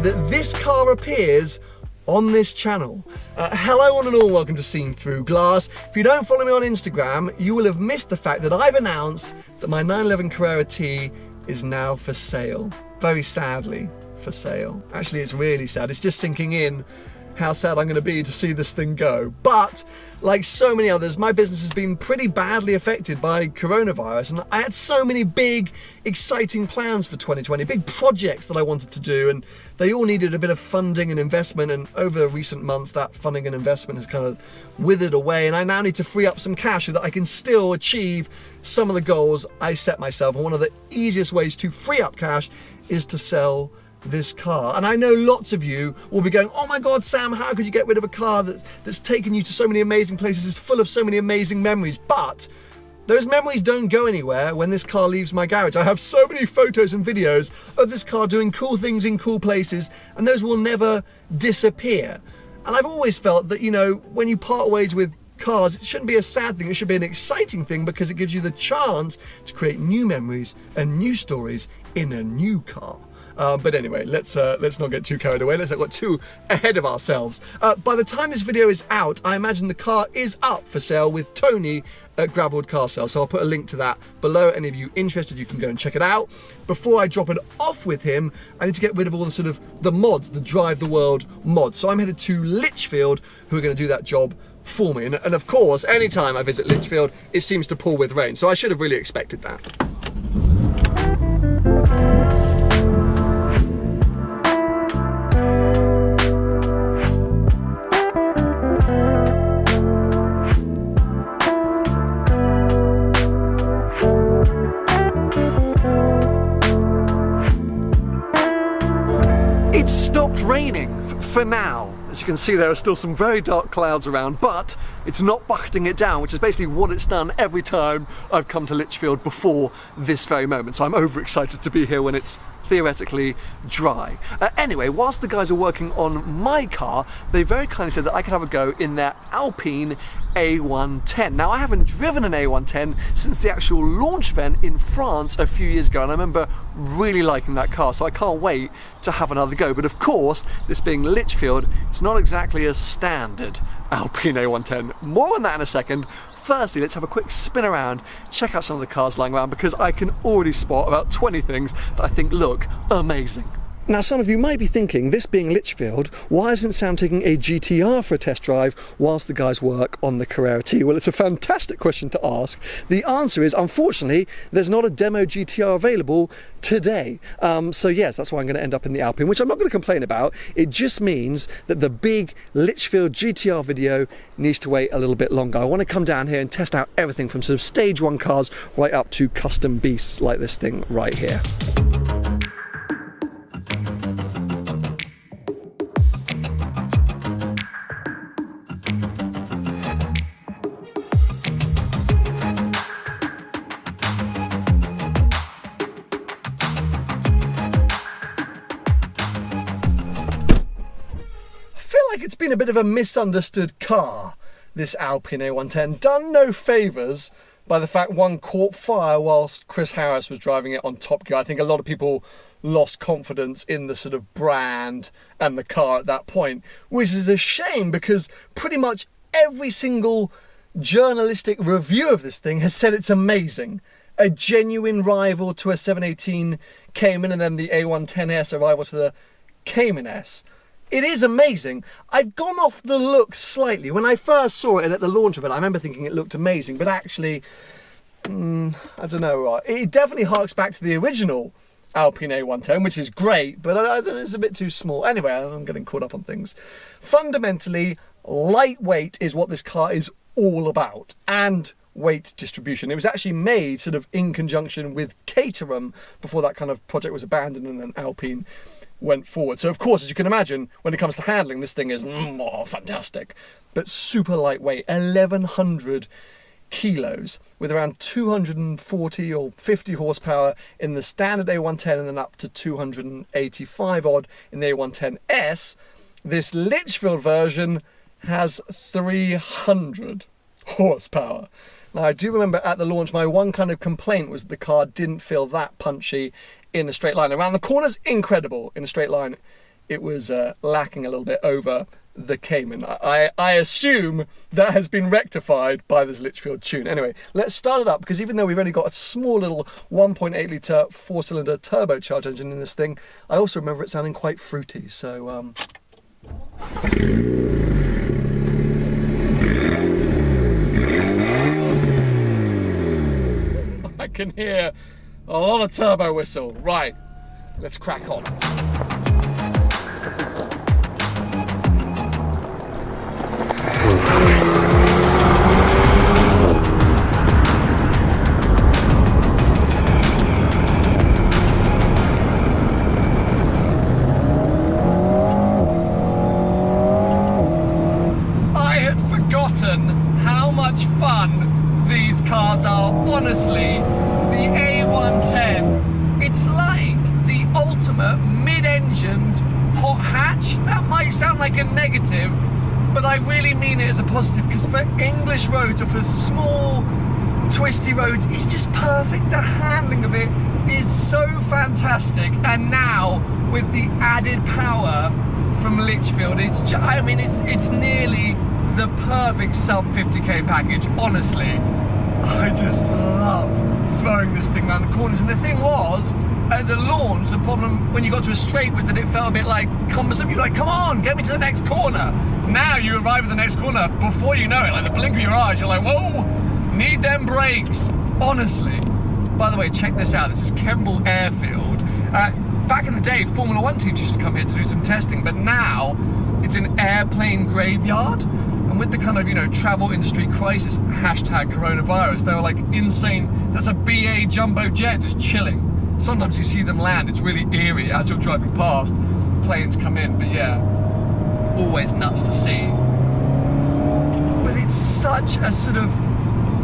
time that this car appears on this channel. Hello one and all, welcome to Seen Through Glass. If you don't follow me on Instagram, you will have missed the fact that I've announced that my 911 Carrera T is now for sale. Very sadly for sale. Actually, it's really sad. It's just sinking in how sad I'm going to be to see this thing go. But like so many others, my business has been pretty badly affected by coronavirus, and I had so many big, exciting plans for 2020, big projects that I wanted to do, and they all needed a bit of funding and investment, and over recent months that funding and investment has kind of withered away, and I now need to free up some cash so that I can still achieve some of the goals I set myself. And one of the easiest ways to free up cash is to sell this car. And I know lots of you will be going, oh my God, Sam, how could you get rid of a car that's taken you to so many amazing places, is full of so many amazing memories? But those memories don't go anywhere when this car leaves my garage. I have so many photos and videos of this car doing cool things in cool places, and those will never disappear. And I've always felt that, you know, when you part ways with cars, it shouldn't be a sad thing, it should be an exciting thing, because it gives you the chance to create new memories and new stories in a new car. But anyway, let's not get too carried away. Let's not get too ahead of ourselves. By the time this video is out, I imagine the car is up for sale with Tony at Gravelwood Car Sales. So I'll put a link to that below. Any of you interested, you can go and check it out. Before I drop it off with him, I need to get rid of all the sort of the mods, the Drive the World mods. So I'm headed to Lichfield, who are going to do that job for me. And of course, anytime I visit Lichfield, it seems to pour with rain. So I should have really expected that. It's stopped raining for now. As you can see, there are still some very dark clouds around, but it's not bucketing it down, which is basically what it's done every time I've come to Lichfield before this very moment. So I'm overexcited to be here when it's theoretically dry. Anyway, whilst the guys are working on my car, they very kindly said that I could have a go in their Alpine A110. Now, I haven't driven an A110 since the actual launch event in France a few years ago, and I remember really liking that car, so I can't wait to have another go. But of course, this being Lichfield, it's not exactly a standard Alpine A110. More on that in a second. Firstly, let's have a quick spin around, check out some of the cars lying around, because I can already spot about 20 things that I think look amazing. Now, some of you might be thinking, this being Lichfield, why isn't Sam taking a GTR for a test drive whilst the guys work on the Carrera T? Well, it's a fantastic question to ask. The answer is, unfortunately, there's not a demo GTR available today. So yes, that's why I'm going to end up in the Alpine, which I'm not going to complain about. It just means that the big Lichfield GTR video needs to wait a little bit longer. I want to come down here and test out everything from sort of stage 1 cars right up to custom beasts like this thing right here. It's been a bit of a misunderstood car, this Alpine A110. Done no favours by the fact one caught fire whilst Chris Harris was driving it on Top Gear. I think a lot of people lost confidence in the sort of brand and the car at that point, which is a shame, because pretty much every single journalistic review of this thing has said it's amazing. A genuine rival to a 718 Cayman, and then the A110S, a rival to the Cayman S. It is amazing. I've gone off the look slightly. When I first saw it at the launch of it, I remember thinking it looked amazing, but actually, I don't know. It definitely harks back to the original Alpine A110, which is great, but I don't know, it's a bit too small. Anyway, I'm getting caught up on things. Fundamentally, lightweight is what this car is all about, and weight distribution. It was actually made sort of in conjunction with Caterham before that kind of project was abandoned and then Alpine went forward. So of course, as you can imagine, when it comes to handling, this thing is fantastic, but super lightweight, 1100 kilos, with around 240 or 50 horsepower in the standard A110 and then up to 285 odd in the A110S. This Lichfield version has 300 horsepower. Now, I do remember at the launch, my one kind of complaint was the car didn't feel that punchy in a straight line. Around the corners, incredible. In a straight line, it was lacking a little bit over the Cayman. I assume that has been rectified by this Litchfield tune. Anyway, let's start it up, because even though we've only got a small little 1.8 litre 4-cylinder turbocharged engine in this thing, I also remember it sounding quite fruity. So I can hear a lot of turbo whistle. Right, let's crack on. How much fun these cars are. Honestly, the A110, it's like the ultimate mid-engined hot hatch. That might sound like a negative, but I really mean it as a positive, because for English roads or for small twisty roads, it's just perfect. The handling of it is so fantastic, and now with the added power from Litchfield, it's nearly the perfect sub 50k package. Honestly, I just love throwing this thing around the corners. And the thing was, at the launch, the problem when you got to a straight was that it felt a bit like cumbersome. You're like, come on, get me to the next corner. Now you arrive at the next corner, before you know it, like the blink of your eyes, you're like, whoa, need them brakes. Honestly. By the way, check this out. This is Kimball Airfield. Back in the day, Formula 1 teams used to come here to do some testing, but now it's an airplane graveyard. And with the kind of, travel industry crisis, hashtag coronavirus, they were like insane. That's a BA jumbo jet just chilling. Sometimes you see them land, it's really eerie as you're driving past. Planes come in, but yeah, always nuts to see. But it's such a sort of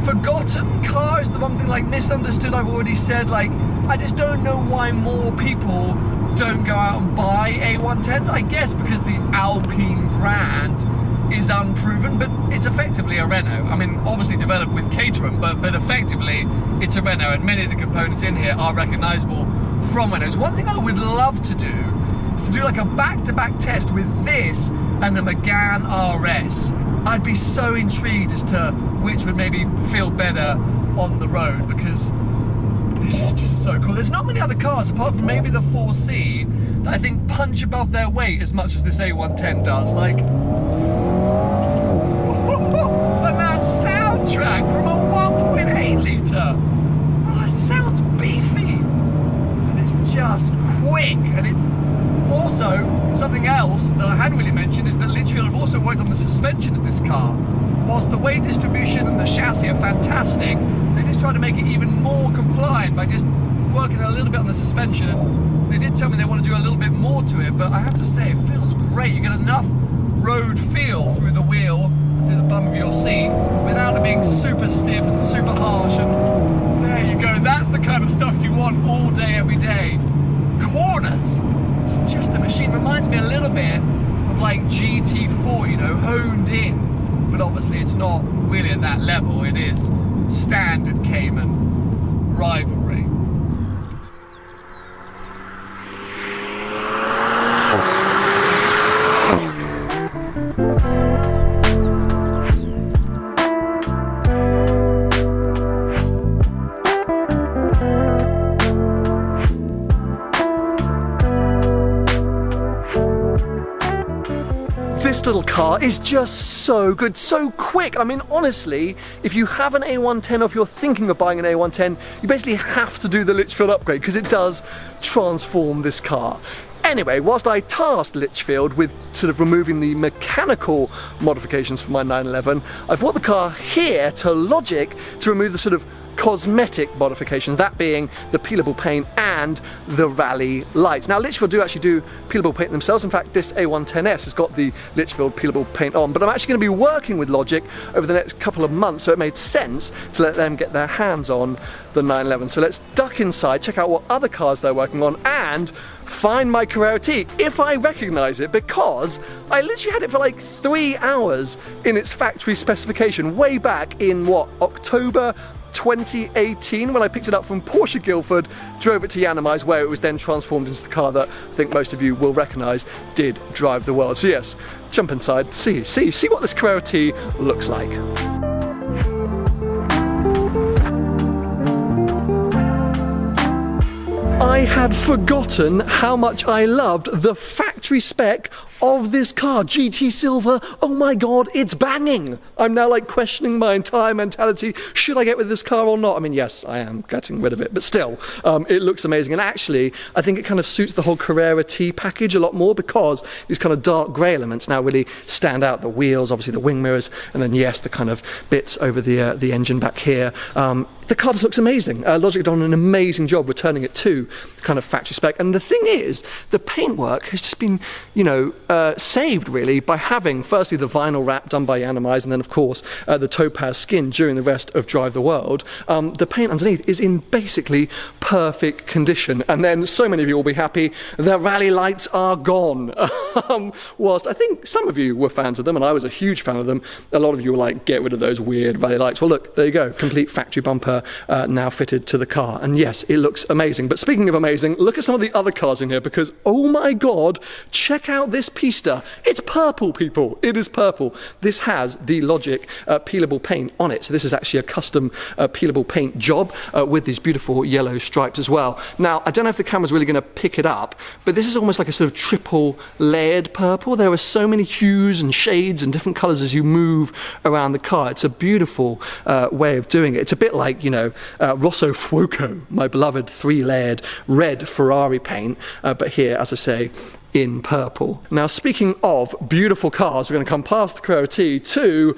forgotten car is the one thing, like misunderstood, I've already said. Like, I just don't know why more people don't go out and buy A110s. I guess because the Alpine brand is unproven, but it's effectively a Renault. I mean, obviously developed with Caterham, but effectively it's a Renault, and many of the components in here are recognisable from Renaults. One thing I would love to do is to do like a back-to-back test with this and the Megane RS. I'd be so intrigued as to which would maybe feel better on the road, because this is just so cool. There's not many other cars, apart from maybe the 4C, that I think punch above their weight as much as this A110 does. Like, and that soundtrack from a 1.8 litre. Oh, it sounds beefy. And it's just quick. And it's also something else that I hadn't really mentioned is that Litchfield have also worked on the suspension of this car. Whilst the weight distribution and the chassis are fantastic, they just try to make it even more compliant by just working a little bit on the suspension. And they did tell me they want to do a little bit more to it, but I have to say, it feels great. You get enough road feel through the wheel, through the bum of your seat, without it being super stiff and super harsh. And there you go. That's the kind of stuff you want all day, every day. Corners. It's just a machine. Reminds me a little bit of like GT4, honed in. But obviously it's not really at that level. It is standard Cayman rivalry. This little car is just so good, so quick. I mean, honestly, if you have an A110 or if you're thinking of buying an A110, you basically have to do the Litchfield upgrade, because it does transform this car. Anyway, whilst I tasked Litchfield with sort of removing the mechanical modifications for my 911, I brought the car here to Logic to remove the sort of cosmetic modifications, that being the peelable paint and the rally lights. Now, Litchfield do actually do peelable paint themselves. In fact, this A110S has got the Litchfield peelable paint on, but I'm actually going to be working with Logic over the next couple of months, so it made sense to let them get their hands on the 911. So let's duck inside, check out what other cars they're working on, and find my Carrera T, if I recognise it, because I literally had it for like 3 hours in its factory specification way back in, October 2018 when I picked it up from Porsche Guildford, drove it to Yanomize, where it was then transformed into the car that I think most of you will recognise did drive the world. So yes, jump inside, see what this Carrera T looks like. I had forgotten how much I loved the factory spec of this car. GT Silver, oh my god, it's banging. I'm now like questioning my entire mentality. Should I get rid of this car or not? I mean, yes, I am getting rid of it, but still, it looks amazing. And actually, I think it kind of suits the whole Carrera T package a lot more, because these kind of dark grey elements now really stand out. The wheels, obviously the wing mirrors, and then yes, the kind of bits over the engine back here. The car just looks amazing. Logic done an amazing job returning it to kind of factory spec. And the thing is, the paintwork has just been, you know, saved really by having firstly the vinyl wrap done by Yanomize, and then of course the topaz skin during the rest of Drive the World. The paint underneath is in basically perfect condition, and then so many of you will be happy the rally lights are gone. Whilst I think some of you were fans of them, and I was a huge fan of them, a lot of you were like, get rid of those weird rally lights. Well look, there you go, complete factory bumper now fitted to the car, and yes, it looks amazing. But speaking of amazing, look at some of the other cars in here, because oh my god, check out this Pista. It's purple, people. It is purple. This has the Logic peelable paint on it. So this is actually a custom peelable paint job with these beautiful yellow stripes as well. Now, I don't know if the camera's really going to pick it up, but this is almost like a sort of triple layered purple. There are so many hues and shades and different colors as you move around the car. It's a beautiful way of doing it. It's a bit like, you know, Rosso Fuoco, my beloved 3-layered red Ferrari paint, but here, as I say, in purple. Now, speaking of beautiful cars, we're going to come past the Carrera T to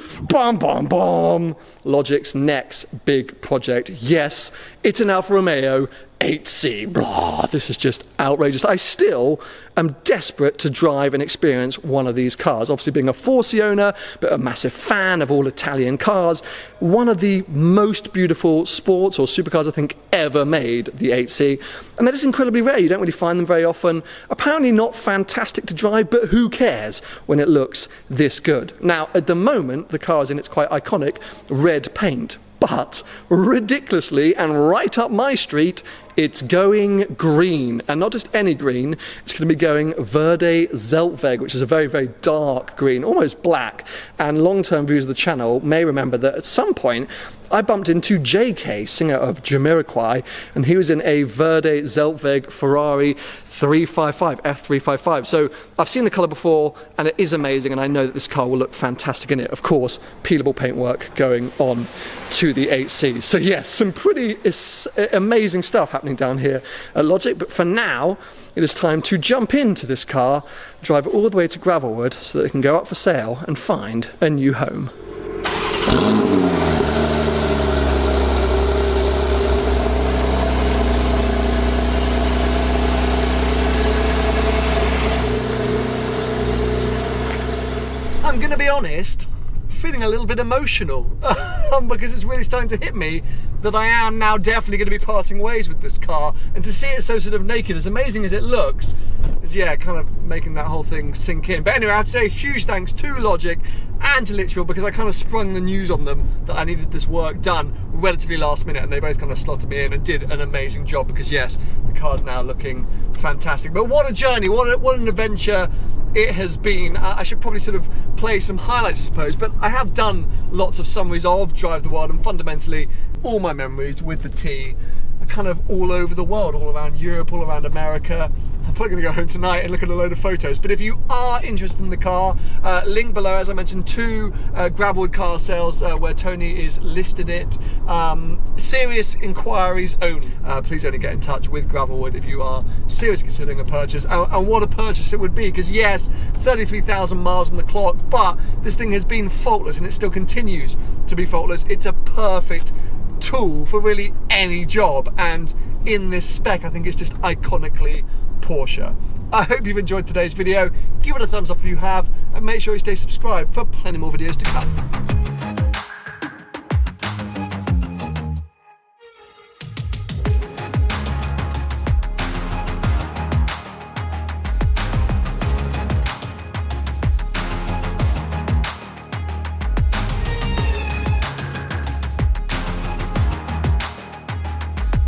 Logic's next big project. Yes, it's an Alfa Romeo 8C. Blah, this is just outrageous. I still am desperate to drive and experience one of these cars. Obviously being a 4C owner, but a massive fan of all Italian cars. One of the most beautiful sports or supercars I think ever made, the 8C. And that is incredibly rare. You don't really find them very often. Apparently not fantastic to drive, but who cares when it looks this good? Now, at the moment, the car is in its quite iconic red paint. But ridiculously, and right up my street, it's going green, and not just any green. It's going to be going Verde Zeltweg, which is a very, very dark green, almost black. And long-term viewers of the channel may remember that at some point I bumped into JK, singer of Jamiroquai, and he was in a Verde Zeltweg Ferrari 355, F355. So I've seen the colour before, and it is amazing, and I know that this car will look fantastic in it. Of course, peelable paintwork going on to the 8C. So yes, some pretty amazing stuff happening down here at Logic, but for now, it is time to jump into this car, drive it all the way to Gravelwood so that it can go up for sale and find a new home. I'm gonna be honest, feeling a little bit emotional because it's really starting to hit me that I am now definitely going to be parting ways with this car, and to see it so sort of naked, as amazing as it looks, is yeah, kind of making that whole thing sink in. But anyway, I have to say a huge thanks to Logic and to Litchfield, because I kind of sprung the news on them that I needed this work done relatively last minute, and they both kind of slotted me in and did an amazing job, because yes, the car's now looking fantastic. But what a journey, what an adventure it has been. I should probably sort of play some highlights, I suppose, but I have done lots of summaries of Drive the World, and fundamentally all my memories with the T are kind of all over the world, all around Europe, all around America. I'm probably going to go home tonight and look at a load of photos. But if you are interested in the car, link below, as I mentioned, to Gravelwood Car Sales, where Tony is listed it. Serious inquiries only. Please only get in touch with Gravelwood if you are seriously considering a purchase. And what a purchase it would be, because yes, 33,000 miles on the clock, but this thing has been faultless, and it still continues to be faultless. It's a perfect tool for really any job, and in this spec I think it's just iconically Porsche. I hope you've enjoyed today's video. Give it a thumbs up if you have, and make sure you stay subscribed for plenty more videos to come.